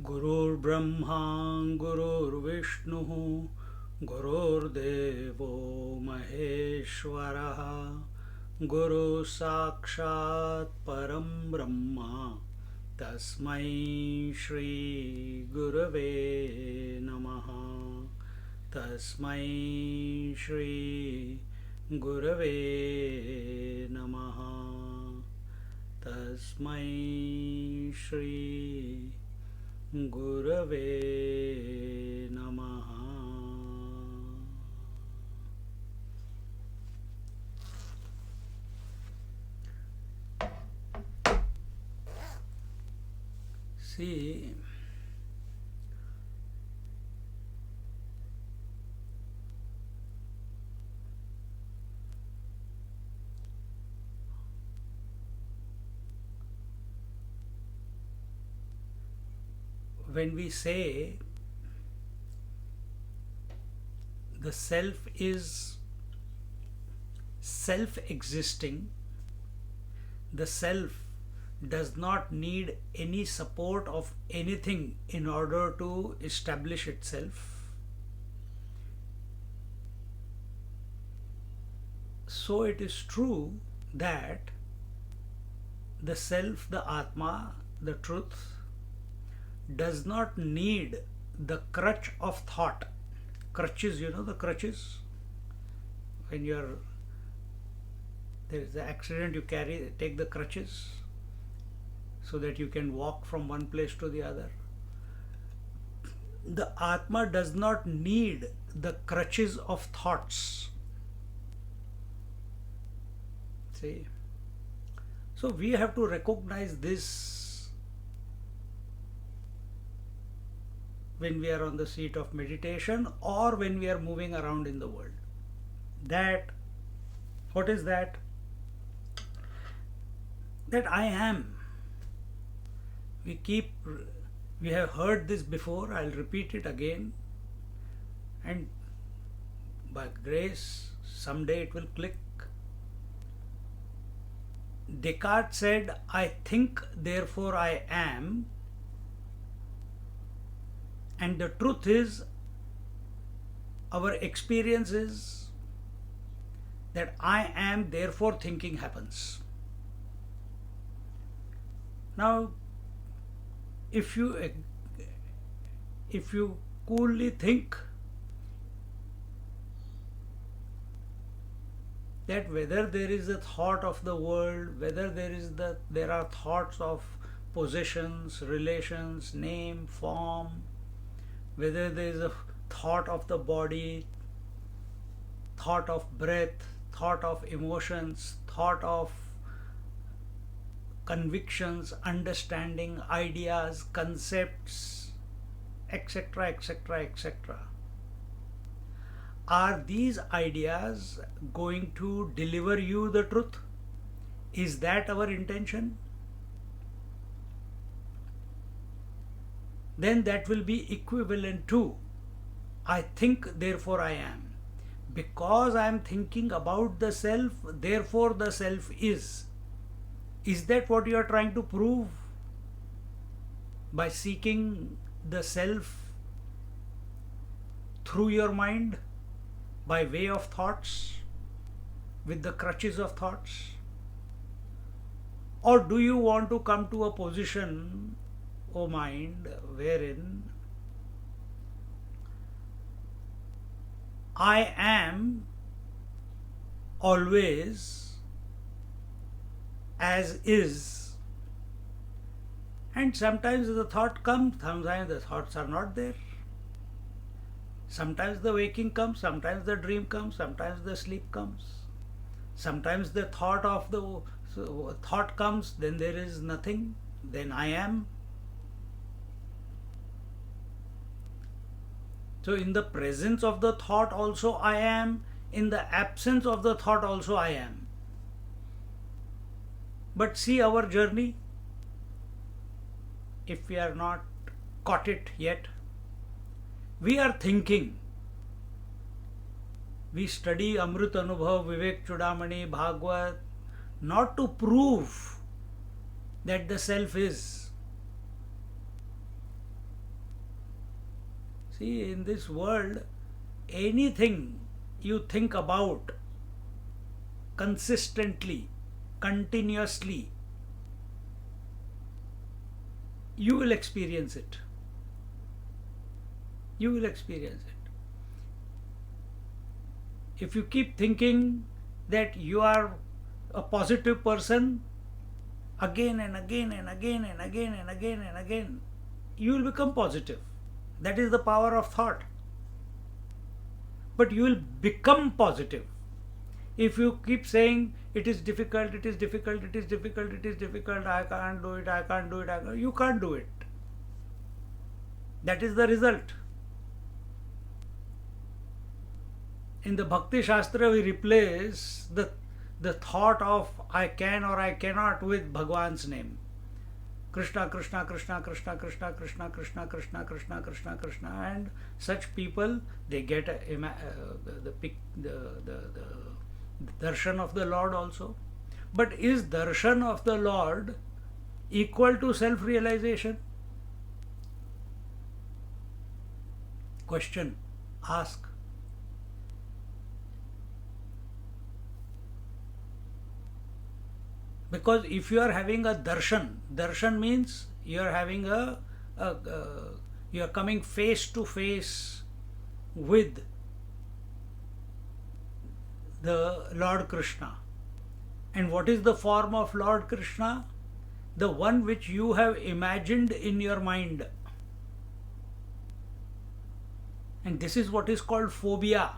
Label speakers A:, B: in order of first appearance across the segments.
A: गुरुर्ब्रह्मा गुरुर्विष्णुः गुरुर्देवो महेश्वरः गुरु साक्षात् परं ब्रह्म तस्मै श्री गुरवे नमः तस्मै श्री गुरवे नमः तस्मै श्री गुरवे नमः. See, when we say the self is self-existing, the self does not need any support of anything in order to establish itself. So it is true that the self, the Atma, the truth, does not need the crutch of thought. Crutches, you know the crutches? When there is an accident, you take the crutches so that you can walk from one place to the other. The Atma does not need the crutches of thoughts. See? So we have to recognize this when we are on the seat of meditation or when we are moving around in the world. That, what is that? That I am. We have heard this before, I'll repeat it again, and by grace, someday it will click. Descartes said, I think, therefore I am. And the truth is, our experience is that I am, therefore thinking happens. Now, if you coolly think that whether there is a thought of the world, whether there are thoughts of possessions, relations, name, form, whether there is a thought of the body, thought of breath, thought of emotions, thought of convictions, understanding, ideas, concepts, etc., etc., etc. Are these ideas going to deliver you the truth? Is that our intention? Then that will be equivalent to I think, therefore I am. Because I am thinking about the self, therefore the self is. Is that what you are trying to prove by seeking the self through your mind by way of thoughts, with the crutches of thoughts? Or do you want to come to a position, O mind, wherein I am always as is, and sometimes the thought comes, sometimes the thoughts are not there. Sometimes the waking comes, sometimes the dream comes, sometimes the sleep comes. Sometimes the thought comes, then there is nothing, then I am. So in the presence of the thought also I am, In the absence of the thought also I am. But see our journey, if we are not caught it yet, we are thinking. We study Amrit Anubhav, Vivek Chudamani, Bhagavad, not to prove that the self is. See, in this world, anything you think about consistently, continuously, you will experience it. You will experience it. If you keep thinking that you are a positive person, again and again and again and again and again and again, you will become positive. That is the power of thought. But you will become positive. If you keep saying it is difficult, it is difficult, it is difficult, it is difficult, I can't do it, I can't do it, you can't do it. That is the result. In the Bhakti Shastra, we replace the thought of I can or I cannot with Bhagwan's name. Krishna, Krishna, Krishna, Krishna, Krishna, Krishna, Krishna, Krishna, Krishna, Krishna, Krishna, and such people, they get the darshan of the Lord also. But is darshan of the Lord equal to self-realization? Question, ask. Because if you are having a darshan means you are having you are coming face to face with the Lord Krishna. And what is the form of Lord Krishna? The one which you have imagined in your mind. And this is what is called phobia.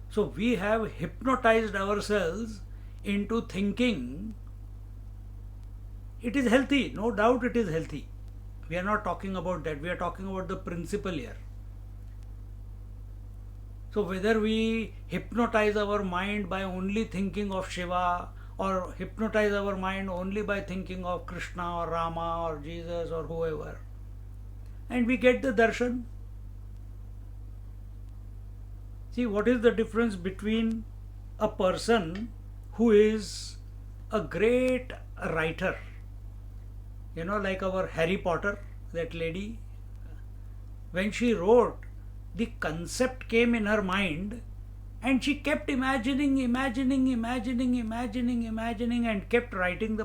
A: So we have hypnotized ourselves into thinking it is healthy. No doubt it is healthy. We are not talking about that. We are talking about the principle here. So whether we hypnotize our mind by only thinking of Shiva, or hypnotize our mind only by thinking of Krishna or Rama or Jesus or whoever, and we get the darshan. See, what is the difference between a person who is a great writer, like our Harry Potter, that lady, when she wrote, the concept came in her mind and she kept imagining and kept writing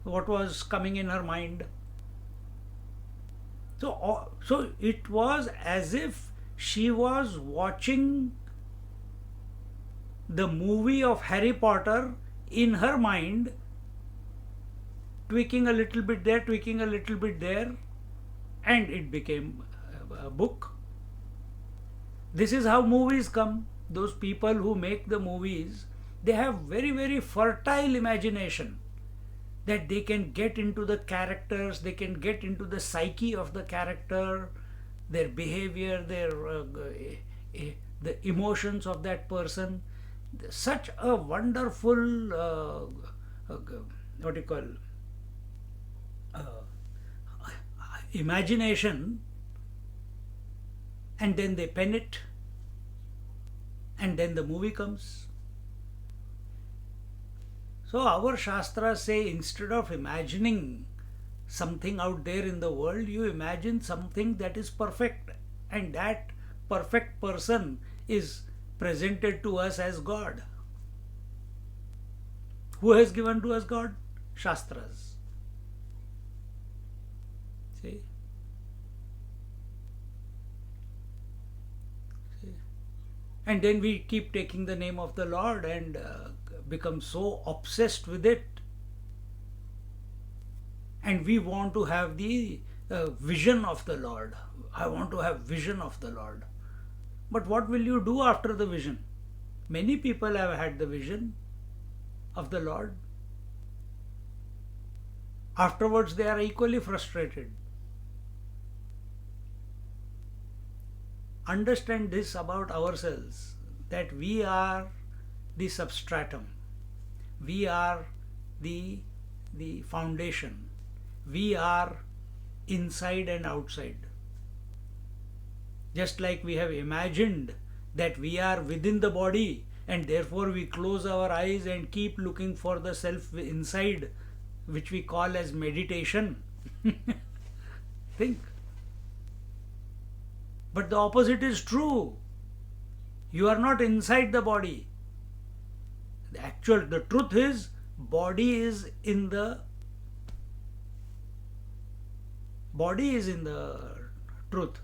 A: what was coming in her mind. So it was as if she was watching the movie of Harry Potter in her mind, tweaking a little bit there, tweaking a little bit there, and it became a book. This is how movies come. Those people who make the movies, they have very, very fertile imagination, that they can get into the characters, they can get into the psyche of the character, their behavior, the emotions of that person. Such a wonderful imagination, and then they pen it, and then the movie comes. So our Shastras say, instead of imagining something out there in the world, you imagine something that is perfect, and that perfect person is presented to us as God. Who has given to us God? Shastras. See? And then we keep taking the name of the Lord and become so obsessed with it. And we want to have the vision of the Lord. I want to have vision of the Lord. But what will you do after the vision? Many people have had the vision of the Lord. Afterwards, they are equally frustrated. understand this about ourselves, that we are the substratum, we are the foundation, we are inside and outside. Just like we have imagined that we are within the body, and therefore we close our eyes and keep looking for the self inside, which we call as meditation. Think. But the opposite is true. You are not inside the body. The truth is, body is in the truth.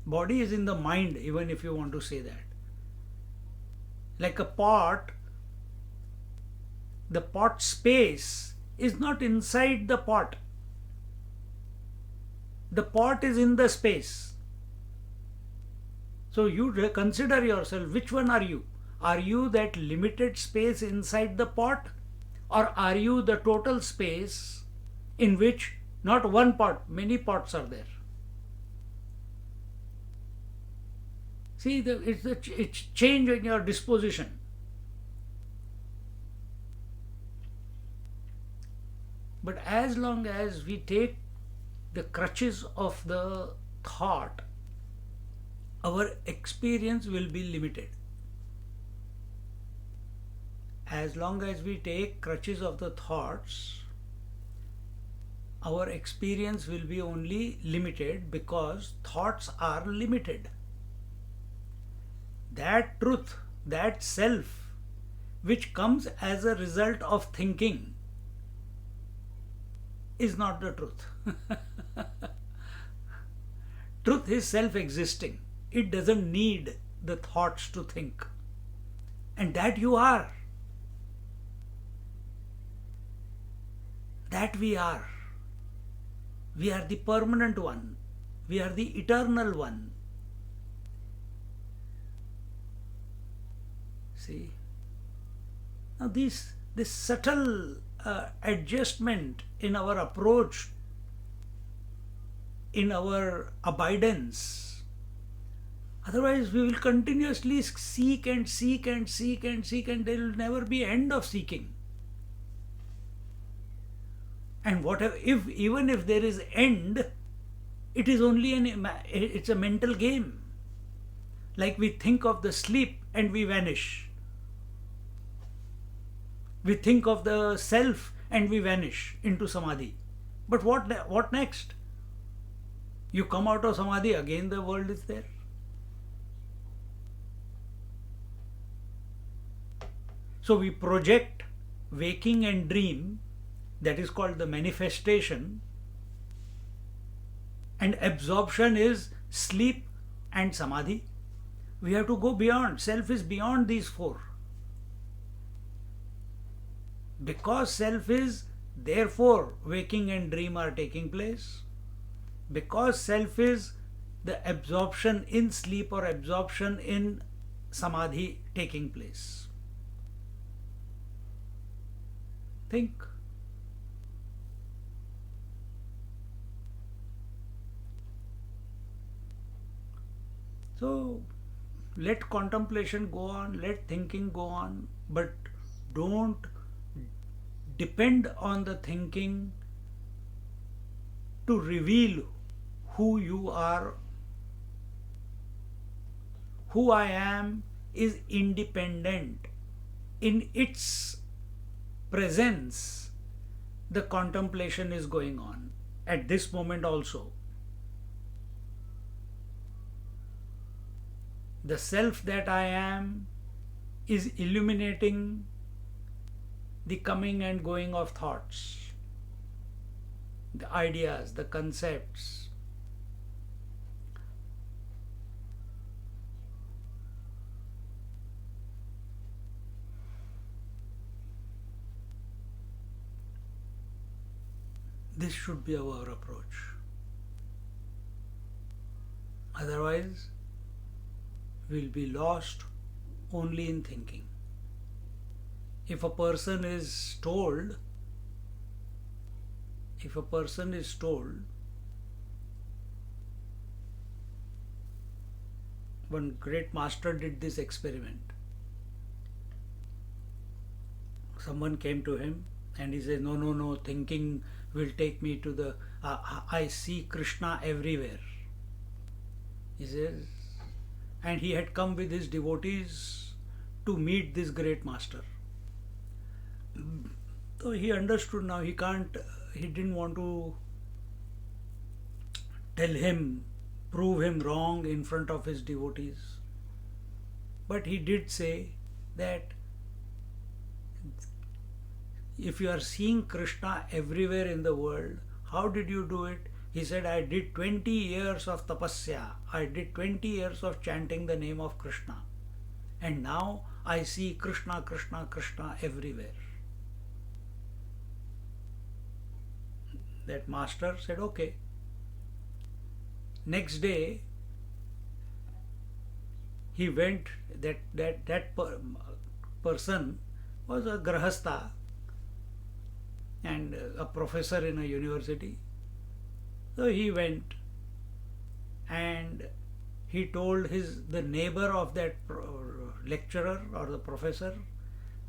A: Body is in the mind, even if you want to say that. Like a pot, the pot space is not inside the pot. The pot is in the space. So you consider yourself, which one are you? Are you that limited space inside the pot, or are you the total space in which not one pot, many pots are there? See, it's change in your disposition. But as long as we take the crutches of the thought, our experience will be limited. As long as we take crutches of the thoughts, our experience will be only limited, because thoughts are limited. That truth, that self, which comes as a result of thinking, is not the truth. Truth is self-existing. It doesn't need the thoughts to think. And that you are. That we are. We are the permanent one. We are the eternal one. See? Now this subtle adjustment in our approach, in our abidance, otherwise we will continuously seek and seek and seek and seek, and there will never be end of seeking. And whatever, even if there is end, it is only it's a mental game. Like we think of the sleep and we vanish. We think of the self and we vanish into samadhi. But what next? You come out of samadhi, again the world is there. So we project waking and dream, that is called the manifestation, and absorption is sleep and samadhi. We have to go beyond. Self is beyond these four. Because self is, therefore waking and dream are taking place. Because self is, the absorption in sleep or absorption in samadhi taking place. Think. So let contemplation go on, let thinking go on, but don't depend on the thinking to reveal who you are. Who I am is independent. In its presence, the contemplation is going on at this moment also. The self that I am is illuminating the coming and going of thoughts, the ideas, the concepts. This should be our approach. Otherwise, we'll be lost only in thinking. If a person is told one great master did this experiment. Someone came to him and he said, no, no, no, thinking will take me to the, I see Krishna everywhere. He says, and he had come with his devotees to meet this great master. So he understood now he didn't want to tell him, prove him wrong in front of his devotees. But he did say that if you are seeing Krishna everywhere in the world, how did you do it? He said, I did 20 years of tapasya. I did 20 years of chanting the name of Krishna. And now I see Krishna, Krishna, Krishna everywhere. That master said, okay. Next day, he went, that person was a grahastha and a professor in a university. So he went and he told the neighbor of that lecturer or the professor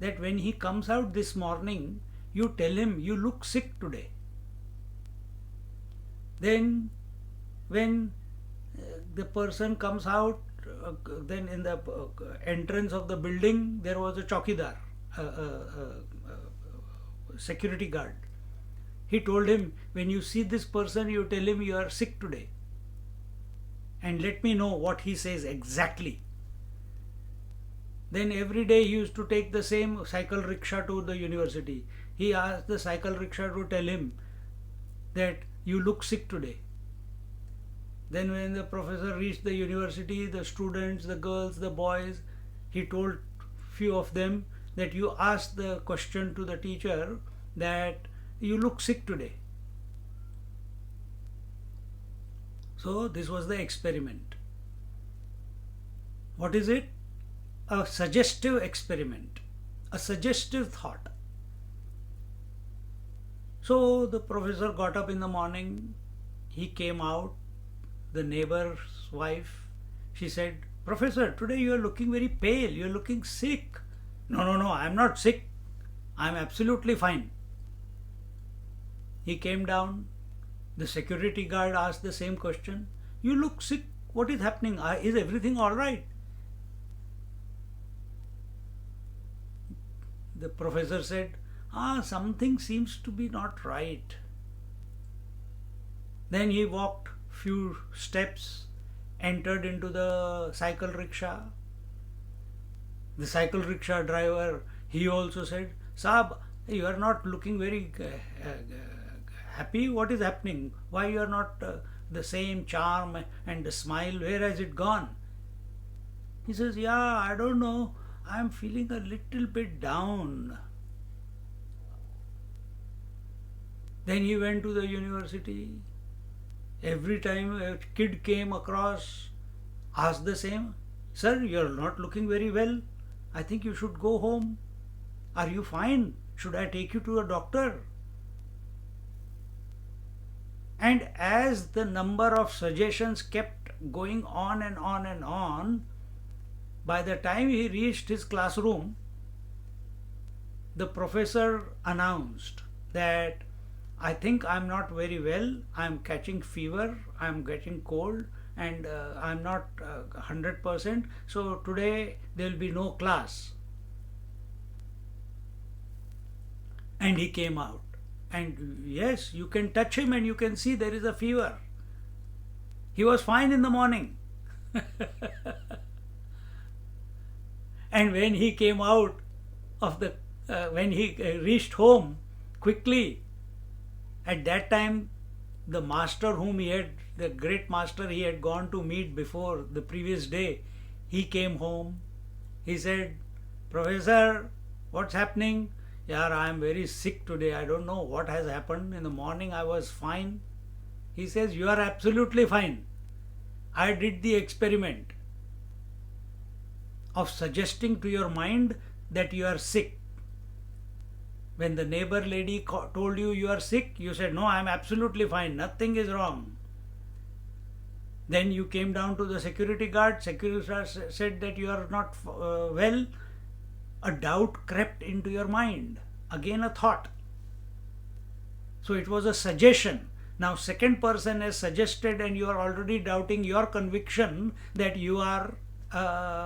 A: that when he comes out this morning, you tell him you look sick today. Then when the person comes out, then in the entrance of the building there was a chowkidar, security guard. He told him, when you see this person, you tell him you are sick today and let me know what he says exactly. Then every day he used to take the same cycle rickshaw to the university. He asked the cycle rickshaw to tell him that you look sick today. Then when the professor reached the university, the students, the girls, the boys, he told few of them that you ask the question to the teacher that you look sick today. So this was the experiment. What is it? A suggestive experiment, a suggestive thought. So the professor got up in the morning, he came out, the neighbor's wife, she said, Professor, today you are looking very pale, you are looking sick. No, no, no, I am not sick. I am absolutely fine. He came down, the security guard asked the same question. You look sick, what is happening? Is everything all right? The professor said, something seems to be not right. Then he walked few steps, entered into the cycle rickshaw. The cycle rickshaw driver, he also said, Saab, you are not looking very happy. What is happening? Why you are not the same charm and the smile? Where has it gone? He says, yeah, I don't know. I am feeling a little bit down. Then he went to the university. Every time a kid came across, asked the same, Sir, you are not looking very well. I think you should go home. Are you fine? Should I take you to a doctor? And as the number of suggestions kept going on and on and on, by the time he reached his classroom, the professor announced that I think I'm not very well, I'm catching fever, I'm getting cold, and I'm not 100%, so today there will be no class. And he came out. And yes, you can touch him and you can see there is a fever. He was fine in the morning. And when he came out of when he reached home quickly, at that time, the master the great master he had gone to meet before the previous day, he came home. He said, Professor, what's happening? Yeah, I am very sick today. I don't know what has happened. In the morning I was fine. He says, you are absolutely fine. I did the experiment of suggesting to your mind that you are sick. When the neighbor lady told you you are sick, you said, no, I am absolutely fine. Nothing is wrong. Then you came down to the security guard. Security guard said that you are not well. A doubt crept into your mind. Again a thought. So it was a suggestion. Now second person has suggested and you are already doubting your conviction that you are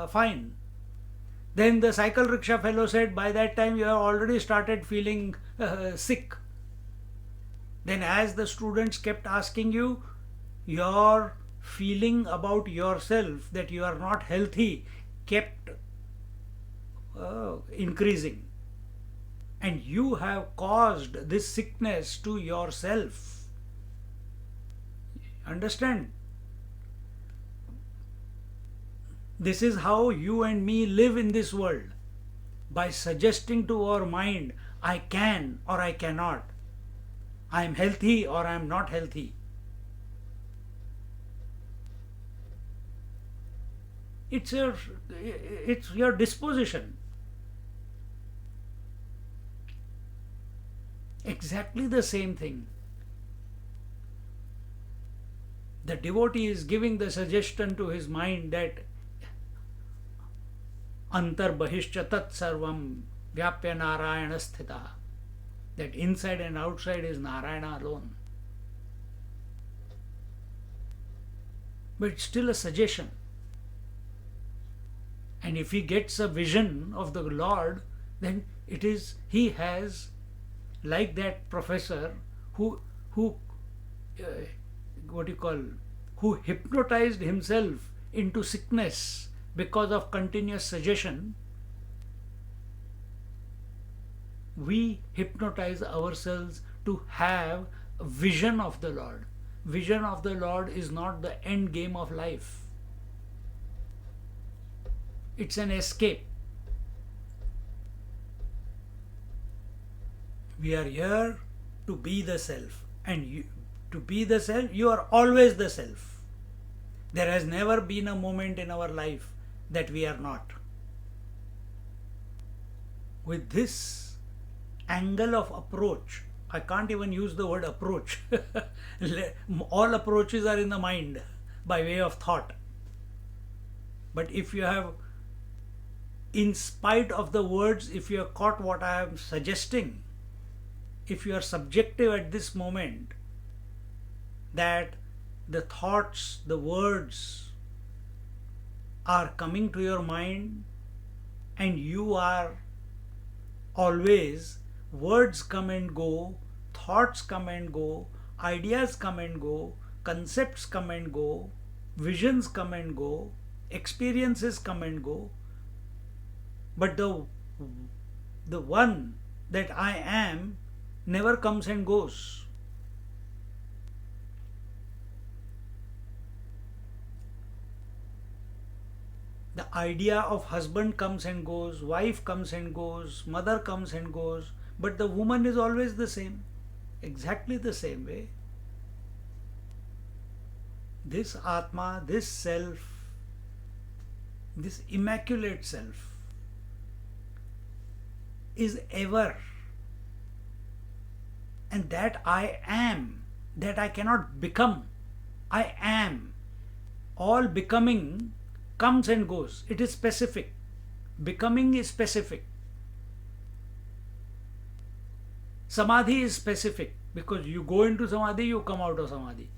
A: fine. Then the cycle rickshaw fellow said, by that time you have already started feeling sick. Then as the students kept asking you, your feeling about yourself that you are not healthy kept increasing. And you have caused this sickness to yourself. Understand? This is how you and me live in this world. By suggesting to our mind, I can or I cannot. I am healthy or I am not healthy. It's your disposition. Exactly the same thing. The devotee is giving the suggestion to his mind that antar bahishcha tat sarvam vyapya narayana sthita, that inside and outside is Narayana alone. But it's still a suggestion. And if he gets a vision of the Lord, then he has, like that professor who hypnotized himself into sickness because of continuous suggestion. We hypnotize ourselves to have a vision of the Lord. Vision of the Lord is not the end game of life. It's an escape. We are here to be the self. And to be the self, you are always the self. There has never been a moment in our life that we are not. With this angle of approach, I can't even use the word approach. All approaches are in the mind by way of thought. But if you have, in spite of the words, if you have caught what I am suggesting, if you are subjective at this moment, that the thoughts, the words are coming to your mind and you are always, words come and go, thoughts come and go, ideas come and go, concepts come and go, visions come and go, experiences come and go, but the one that I am never comes and goes. The idea of husband comes and goes, wife comes and goes, mother comes and goes, but the woman is always the same, exactly the same way. This Atma, this self, this immaculate self is ever, and that I am, that I cannot become, I am. All becoming comes and goes. It is specific. Becoming is specific. Samadhi is specific because you go into Samadhi, you come out of Samadhi.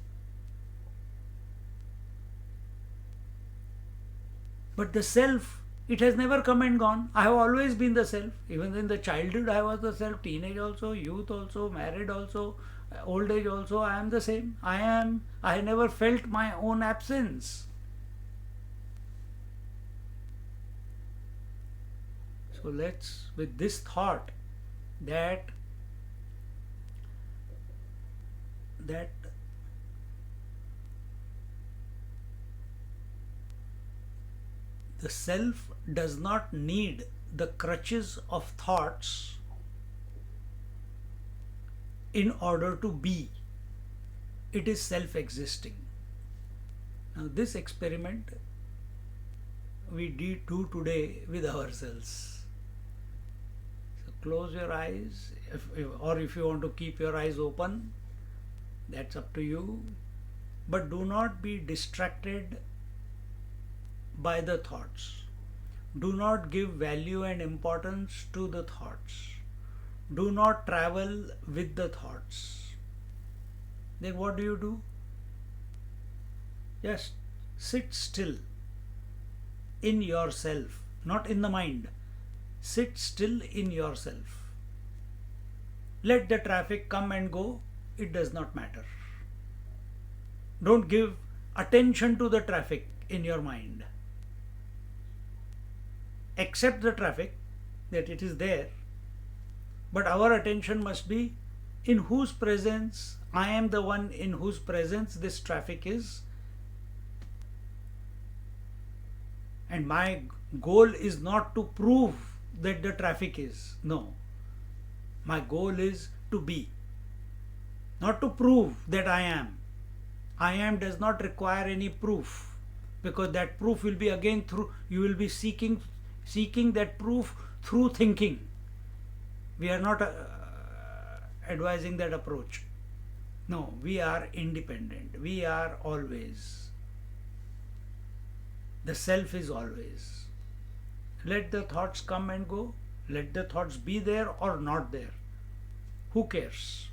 A: But the self, it has never come and gone. I have always been the self. Even in the childhood I was the self, teenage also, youth also, married also, old age also, I am the same. I am. I never felt my own absence. So let's, with this thought that the self does not need the crutches of thoughts in order to be. It is self-existing. Now this experiment we do today with ourselves. Close your eyes, or if you want to keep your eyes open, that's up to you. but do not be distracted by the thoughts. Do not give value and importance to the thoughts. Do not travel with the thoughts. Then what do? Just sit still in yourself, not in the mind. Sit still in yourself. Let the traffic come and go, it does not matter. Don't give attention to the traffic in your mind. Accept the traffic, that it is there, but our attention must be in whose presence, I am the one in whose presence this traffic is, and my goal is not to prove that the traffic is. No. My goal is to be, not to prove that I am. I am does not require any proof, because that proof will be again through, you will be seeking that proof through thinking. We are not advising that approach. No, we are independent. We are always. The self is always. Let the thoughts come and go. Let the thoughts be there or not there. Who cares?